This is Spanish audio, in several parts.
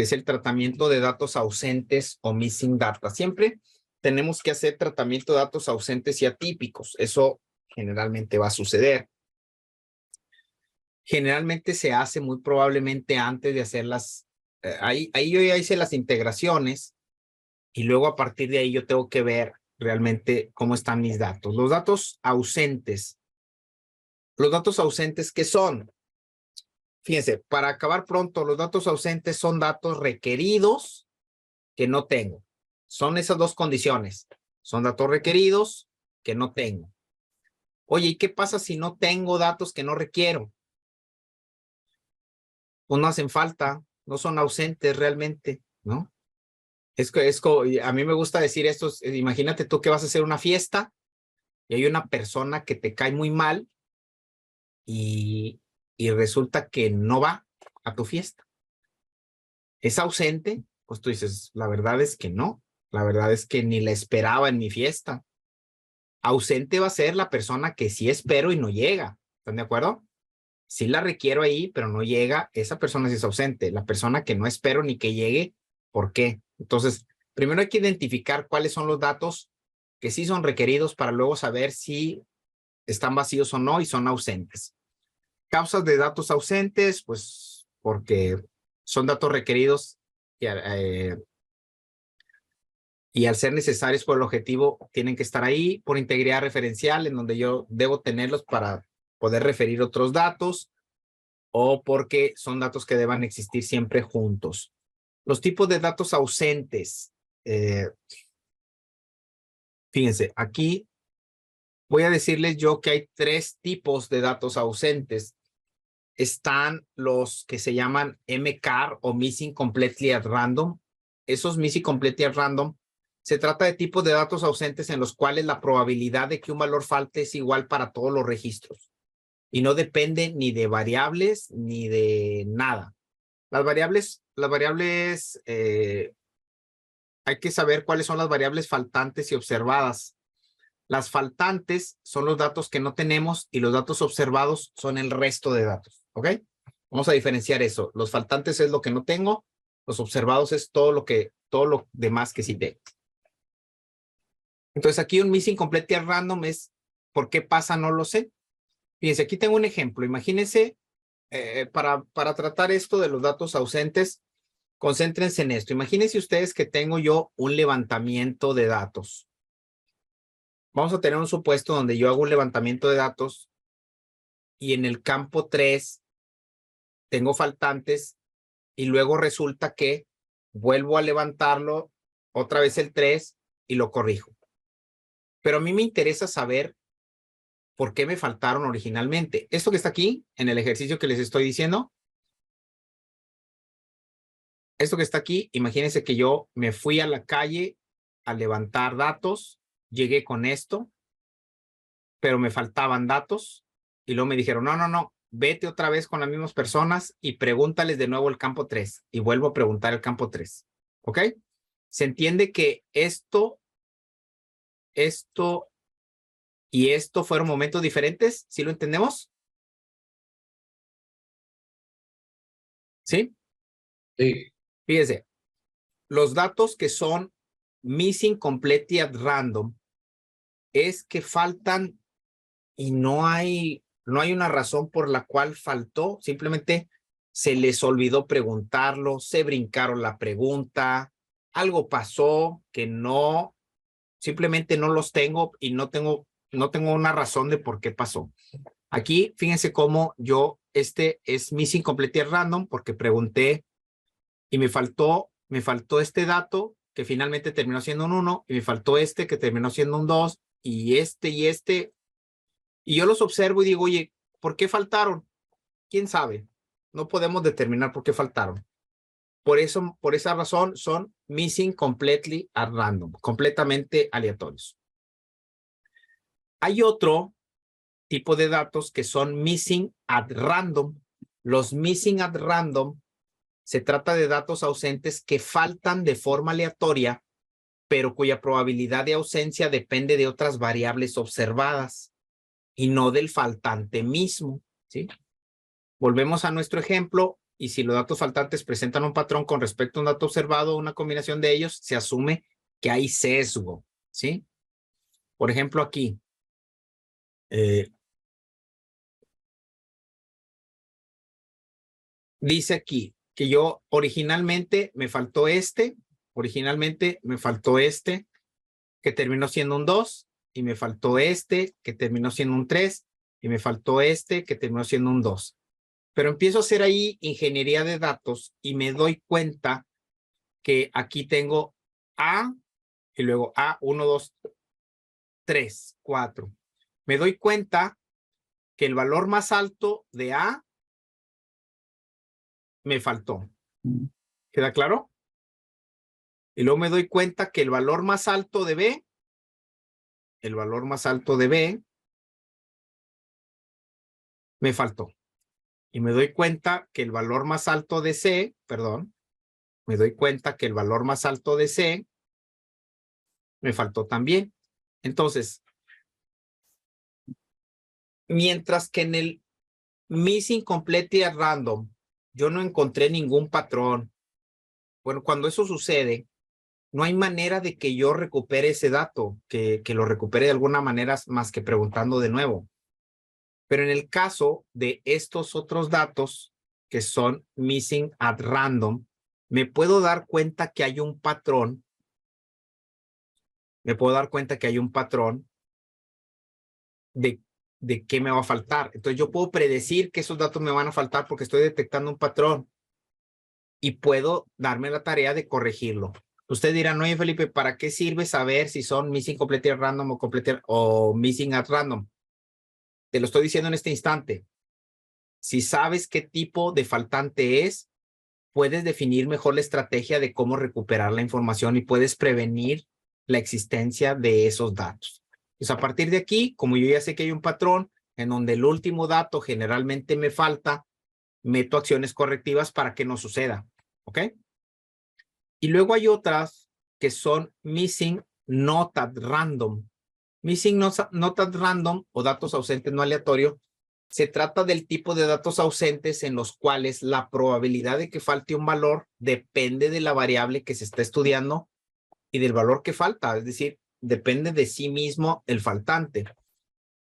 que es el tratamiento de datos ausentes o missing data. Siempre tenemos que hacer tratamiento de datos ausentes y atípicos. Eso generalmente va a suceder. Generalmente se hace muy probablemente antes de hacer las... ahí yo ya hice las integraciones y luego a partir de ahí yo tengo que ver realmente cómo están mis datos. Los datos ausentes. ¿Los datos ausentes qué son? Fíjense, para acabar pronto, los datos ausentes son datos requeridos que no tengo. Son esas dos condiciones. Son datos requeridos que no tengo. Oye, ¿y qué pasa si no tengo datos que no requiero? Pues no hacen falta, no son ausentes realmente, ¿no? A mí me gusta decir esto, imagínate tú que vas a hacer una fiesta y hay una persona que te cae muy mal y resulta que no va a tu fiesta. ¿Es ausente? Pues tú dices, la verdad es que no, la verdad es que ni la esperaba en mi fiesta. Ausente va a ser la persona que sí espero y no llega, ¿están de acuerdo? Sí la requiero ahí, pero no llega, esa persona sí es ausente. La persona que no espero ni que llegue, ¿por qué? Entonces, primero hay que identificar cuáles son los datos que sí son requeridos para luego saber si están vacíos o no y son ausentes. Causas de datos ausentes, pues porque son datos requeridos y al ser necesarios por el objetivo tienen que estar ahí por integridad referencial en donde yo debo tenerlos para poder referir otros datos o porque son datos que deban existir siempre juntos. Los tipos de datos ausentes. Fíjense, aquí voy a decirles yo que hay 3 tipos de datos ausentes. Están los que se llaman MCAR o Missing Completely at Random. Esos Missing Completely at Random se trata de tipos de datos ausentes en los cuales la probabilidad de que un valor falte es igual para todos los registros y no depende ni de variables ni de nada. Las variables hay que saber cuáles son las variables faltantes y observadas. Las faltantes son los datos que no tenemos y los datos observados son el resto de datos, ¿ok? Vamos a diferenciar eso. Los faltantes es lo que no tengo, los observados es todo lo demás que sí tengo. Entonces aquí un missing complete at random es ¿por qué pasa? No lo sé. Fíjense, aquí tengo un ejemplo. Imagínense, para tratar esto de los datos ausentes, concéntrense en esto. Imagínense ustedes que tengo yo un levantamiento de datos. Vamos a tener un supuesto donde yo hago un levantamiento de datos y en el campo 3 tengo faltantes y luego resulta que vuelvo a levantarlo otra vez el 3 y lo corrijo. Pero a mí me interesa saber por qué me faltaron originalmente. Esto que está aquí en el ejercicio que les estoy diciendo, esto que está aquí, imagínense que yo me fui a la calle a levantar datos, llegué con esto, pero me faltaban datos y luego me dijeron, no, vete otra vez con las mismas personas y pregúntales de nuevo el campo 3 y vuelvo a preguntar el campo 3. ¿Ok? Se entiende que esto y esto fueron momentos diferentes. ¿Sí lo entendemos? ¿Sí? Sí. Fíjese, los datos que son missing completely at random es que faltan y no hay una razón por la cual faltó, simplemente se les olvidó preguntarlo, se brincaron la pregunta, algo pasó que no, simplemente no los tengo y no tengo una razón de por qué pasó. Aquí, fíjense cómo este es missing completely random porque pregunté y me faltó este dato que finalmente terminó siendo un 1 y me faltó este que terminó siendo un 2 y este. Y yo los observo y digo, oye, ¿por qué faltaron? ¿Quién sabe? No podemos determinar por qué faltaron. Por esa razón son missing completely at random, completamente aleatorios. Hay otro tipo de datos que son missing at random. Los missing at random se trata de datos ausentes que faltan de forma aleatoria, pero cuya probabilidad de ausencia depende de otras variables observadas y no del faltante mismo, ¿sí? Volvemos a nuestro ejemplo. y si los datos faltantes presentan un patrón con respecto a un dato observado o una combinación de ellos, se asume que hay sesgo, ¿sí? Por ejemplo, aquí. Dice aquí que yo originalmente me faltó este, que terminó siendo un 2, y me faltó este, que terminó siendo un 3, y me faltó este, que terminó siendo un 2. Pero empiezo a hacer ahí ingeniería de datos y me doy cuenta que aquí tengo A, y luego A, 1, 2, 3, 4. Me doy cuenta que el valor más alto de A me faltó. ¿Queda claro? Y luego me doy cuenta que el valor más alto de B, me faltó. Y me doy cuenta que el valor más alto de C, me faltó también. Entonces, mientras que en el Missing Complete at Random yo no encontré ningún patrón. Bueno, cuando eso sucede, no hay manera de que yo recupere ese dato, que lo recupere de alguna manera más que preguntando de nuevo. Pero en el caso de estos otros datos que son Missing at Random, me puedo dar cuenta que hay un patrón. De qué me va a faltar. Entonces yo puedo predecir que esos datos me van a faltar porque estoy detectando un patrón y puedo darme la tarea de corregirlo. Usted dirá, no, Felipe, ¿para qué sirve saber si son Missing Complete at Random o Missing at Random? Te lo estoy diciendo en este instante. Si sabes qué tipo de faltante es, puedes definir mejor la estrategia de cómo recuperar la información y puedes prevenir la existencia de esos datos. Pues a partir de aquí, como yo ya sé que hay un patrón en donde el último dato generalmente me falta, meto acciones correctivas para que no suceda. ¿Ok? Y luego hay otras que son Missing Not at Random. Missing Not at Random o datos ausentes no aleatorio. Se trata del tipo de datos ausentes en los cuales la probabilidad de que falte un valor depende de la variable que se está estudiando y del valor que falta, es decir, depende de sí mismo el faltante.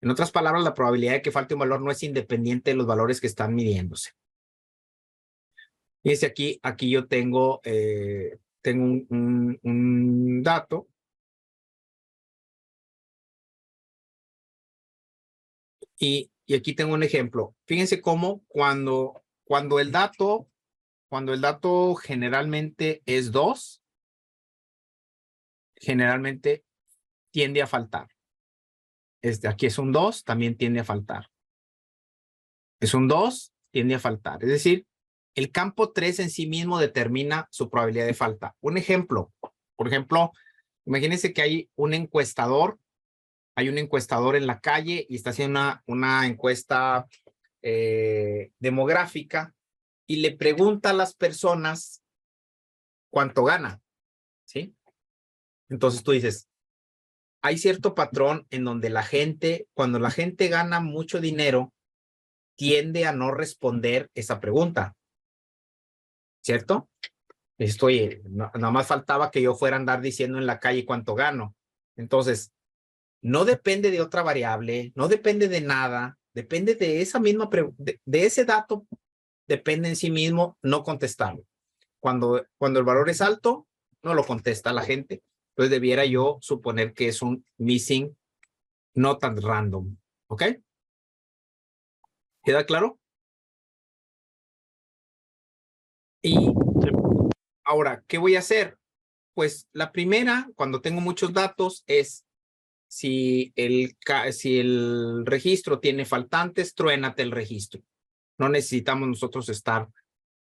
En otras palabras, la probabilidad de que falte un valor no es independiente de los valores que están midiéndose. Fíjense aquí yo tengo un dato. Y aquí tengo un ejemplo. Fíjense cómo cuando el dato generalmente es 2, generalmente tiende a faltar. Aquí es un 2, también tiende a faltar. Es un 2, tiende a faltar. Es decir, el campo 3 en sí mismo determina su probabilidad de falta. Un ejemplo, por ejemplo, imagínense que hay un encuestador en la calle y está haciendo una encuesta demográfica y le pregunta a las personas cuánto gana, ¿sí? Entonces tú dices, hay cierto patrón en donde cuando la gente gana mucho dinero, tiende a no responder esa pregunta, ¿cierto? Nada más faltaba que yo fuera a andar diciendo en la calle cuánto gano. Entonces, no depende de otra variable, no depende de nada, depende de esa misma de ese dato, depende en sí mismo no contestarlo. Cuando el valor es alto, no lo contesta la gente. Entonces debiera yo suponer que es un Missing Not at Random. ¿Ok? ¿Queda claro? Y ahora, ¿qué voy a hacer? Pues la primera, cuando tengo muchos datos, es si el registro tiene faltantes, truénate el registro. No necesitamos nosotros estar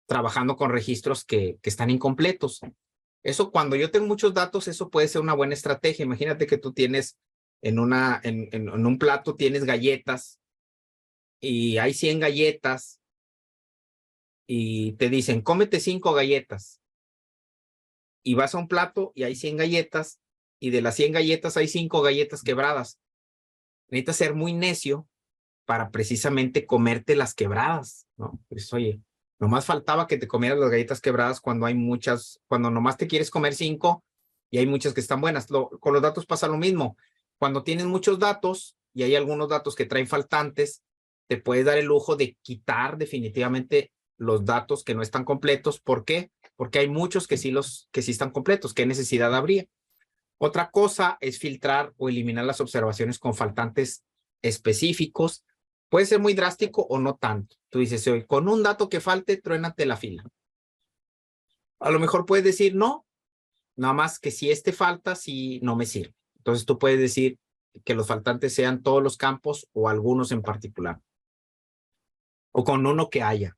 trabajando con registros que están incompletos. Eso, cuando yo tengo muchos datos, eso puede ser una buena estrategia. Imagínate que tú tienes en un plato tienes galletas y hay 100 galletas y te dicen, cómete 5 galletas. Y vas a un plato y hay 100 galletas y de las 100 galletas hay 5 galletas quebradas. Necesitas ser muy necio para precisamente comerte las quebradas, ¿no? Pues, oye, Nomás faltaba que te comieras las galletas quebradas cuando hay muchas, cuando nomás te quieres comer 5 y hay muchas que están buenas. Con los datos pasa lo mismo. Cuando tienes muchos datos y hay algunos datos que traen faltantes, te puedes dar el lujo de quitar definitivamente los datos que no están completos. ¿Por qué? Porque hay muchos que sí están completos. ¿Qué necesidad habría? Otra cosa es filtrar o eliminar las observaciones con faltantes específicos. Puede ser muy drástico o no tanto. Tú dices, oye, con un dato que falte, truénate la fila. A lo mejor puedes decir, no, nada más que si este falta, si no me sirve. Entonces tú puedes decir que los faltantes sean todos los campos o algunos en particular. O con uno que haya.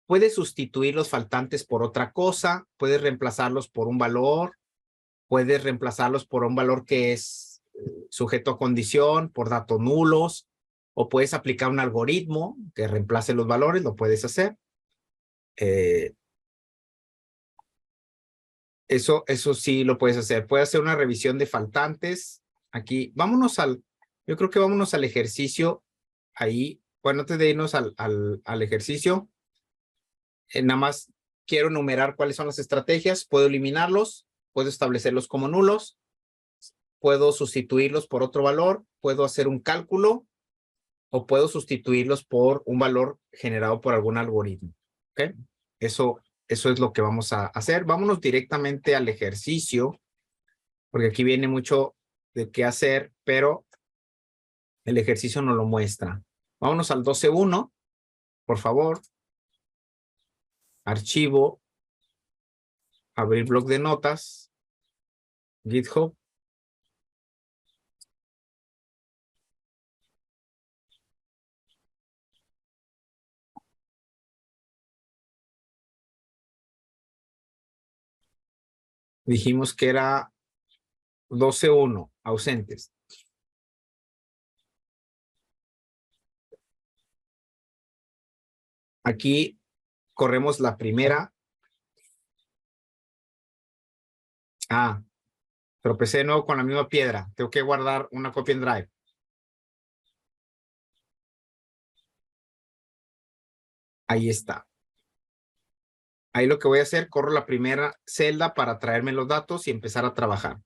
Puedes sustituir los faltantes por otra cosa, puedes reemplazarlos por un valor, puedes reemplazarlos por un valor que es sujeto a condición, por datos nulos, o puedes aplicar un algoritmo que reemplace los valores, lo puedes hacer. Eso sí lo puedes hacer. Puedes hacer una revisión de faltantes. Aquí, yo creo que vámonos al ejercicio ahí. Bueno, antes de irnos al ejercicio, nada más quiero enumerar cuáles son las estrategias. Puedo eliminarlos, puedo establecerlos como nulos, puedo sustituirlos por otro valor, puedo hacer un cálculo o puedo sustituirlos por un valor generado por algún algoritmo. ¿Ok? Eso es lo que vamos a hacer. Vámonos directamente al ejercicio, porque aquí viene mucho de qué hacer, pero el ejercicio nos lo muestra. Vámonos al 12.1, por favor. Archivo, abrir bloc de notas, GitHub. Dijimos que era 12.1, ausentes. Aquí corremos la primera. Tropecé de nuevo con la misma piedra. Tengo que guardar una copia en Drive. Ahí está. Ahí lo que voy a hacer, corro la primera celda para traerme los datos y empezar a trabajar.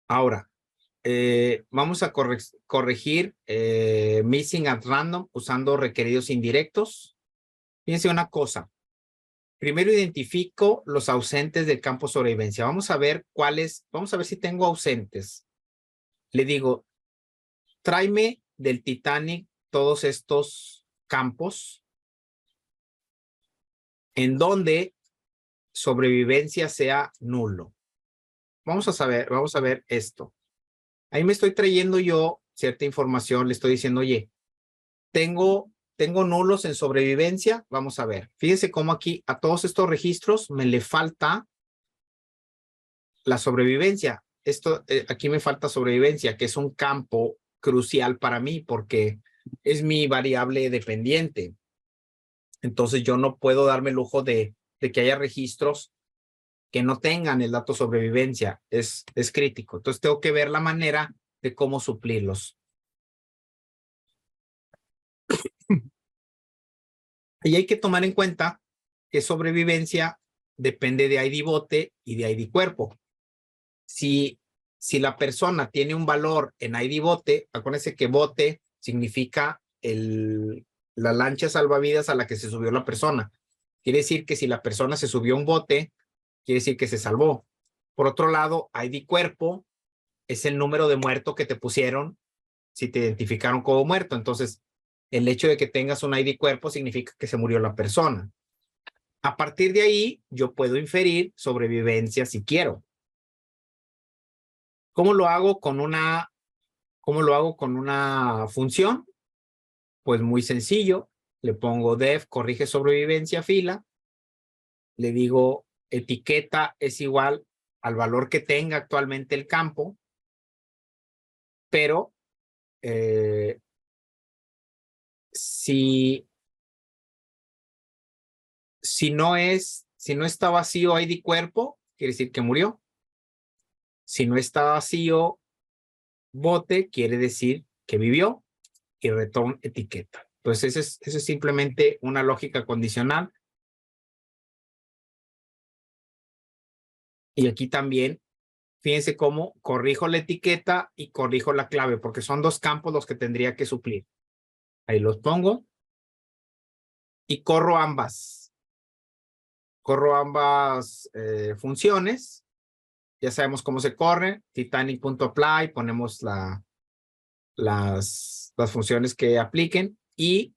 Ahora, vamos a corregir missing at random usando requeridos indirectos. Fíjense una cosa. Primero identifico los ausentes del campo sobrevivencia. Vamos a ver vamos a ver si tengo ausentes. Le digo, tráeme del Titanic todos estos campos en donde sobrevivencia sea nulo. Vamos a ver esto. Ahí me estoy trayendo yo cierta información, le estoy diciendo, oye, tengo nulos en sobrevivencia, vamos a ver. Fíjense cómo aquí a todos estos registros me le falta la sobrevivencia. Aquí me falta sobrevivencia, que es un campo crucial para mí porque es mi variable dependiente. Entonces yo no puedo darme el lujo de que haya registros que no tengan el dato sobrevivencia. Es crítico. Entonces tengo que ver la manera de cómo suplirlos. Y hay que tomar en cuenta que sobrevivencia depende de ID bote y de ID cuerpo. Si la persona tiene un valor en ID bote, acuérdense que bote significa la lancha salvavidas a la que se subió la persona. Quiere decir que si la persona se subió a un bote, quiere decir que se salvó. Por otro lado, ID cuerpo es el número de muerto que te pusieron si te identificaron como muerto. Entonces, el hecho de que tengas un ID cuerpo significa que se murió la persona. A partir de ahí, yo puedo inferir sobrevivencia si quiero. ¿Cómo lo hago con una función? Pues muy sencillo. Le pongo def, corrige sobrevivencia fila. Le digo etiqueta es igual al valor que tenga actualmente el campo, pero si no está vacío ID cuerpo, quiere decir que murió. Si no está vacío bote, quiere decir que vivió, y return etiqueta. Entonces, ese es simplemente una lógica condicional. Y aquí también, fíjense cómo corrijo la etiqueta y corrijo la clave, porque son dos campos los que tendría que suplir. Ahí los pongo y corro ambas. Corro ambas funciones. Ya sabemos cómo se corre. Titanic.apply, ponemos las funciones que apliquen y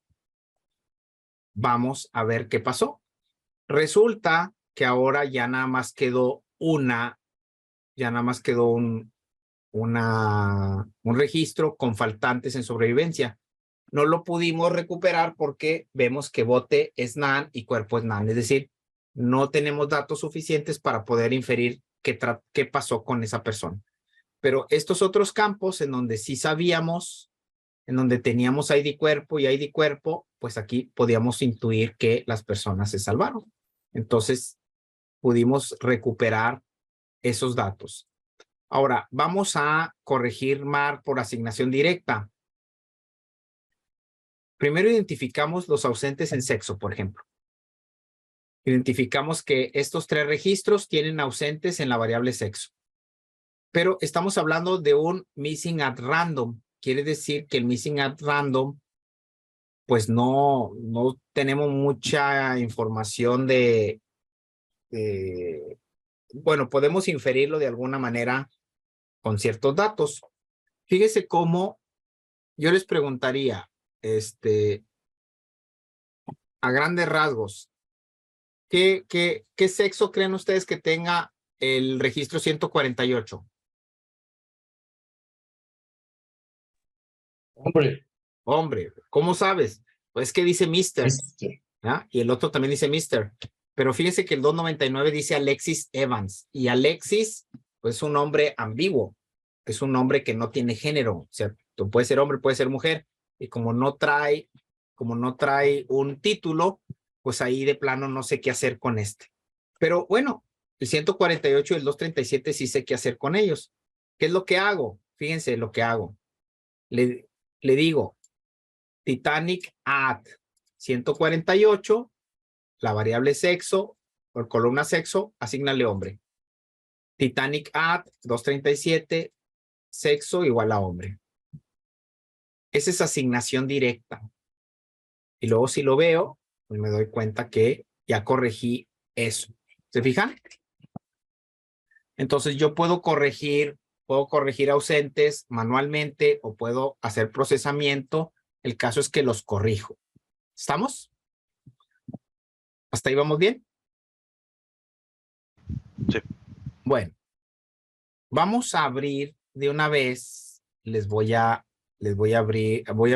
vamos a ver qué pasó. Resulta que ahora ya nada más quedó un registro con faltantes en sobrevivencia. No lo pudimos recuperar porque vemos que bote es NaN y cuerpo es NaN. Es decir, no tenemos datos suficientes para poder inferir qué pasó con esa persona. Pero estos otros campos en donde sí sabíamos, en donde teníamos ID cuerpo y ID cuerpo, pues aquí podíamos intuir que las personas se salvaron. Entonces, pudimos recuperar esos datos. Ahora, vamos a corregir MAR por asignación directa. Primero identificamos los ausentes en sexo, por ejemplo. Identificamos que estos 3 registros tienen ausentes en la variable sexo. Pero estamos hablando de un missing at random. Quiere decir que el missing at random, pues no tenemos mucha información bueno, podemos inferirlo de alguna manera con ciertos datos. Fíjese cómo yo les preguntaría, a grandes rasgos, ¿qué sexo creen ustedes que tenga el registro 148? Hombre. Hombre, ¿cómo sabes? Pues que dice Mr. ¿Ah? Y el otro también dice Mr. Pero fíjense que el 299 dice Alexis Evans. Y Alexis, pues es un nombre ambiguo. Es un nombre que no tiene género. O sea, tú puedes ser hombre, puede ser mujer. Y como no trae un título, pues ahí de plano no sé qué hacer con este. Pero bueno, el 148 y el 237 sí sé qué hacer con ellos. ¿Qué es lo que hago? Fíjense lo que hago. Le digo, Titanic at 148, la variable sexo, por columna sexo, asígnale hombre. Titanic at 237, sexo igual a hombre. Esa es asignación directa. Y luego si lo veo, pues me doy cuenta que ya corregí eso. ¿Se fijan? Entonces yo puedo corregir ausentes manualmente o puedo hacer procesamiento. El caso es que los corrijo. ¿Estamos? ¿Hasta ahí vamos bien? Sí. Bueno, vamos a abrir de una vez. Voy a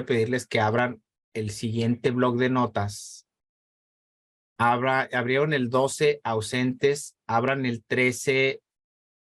pedirles que abran el siguiente bloc de notas. Abrieron el 12 ausentes, abran el 13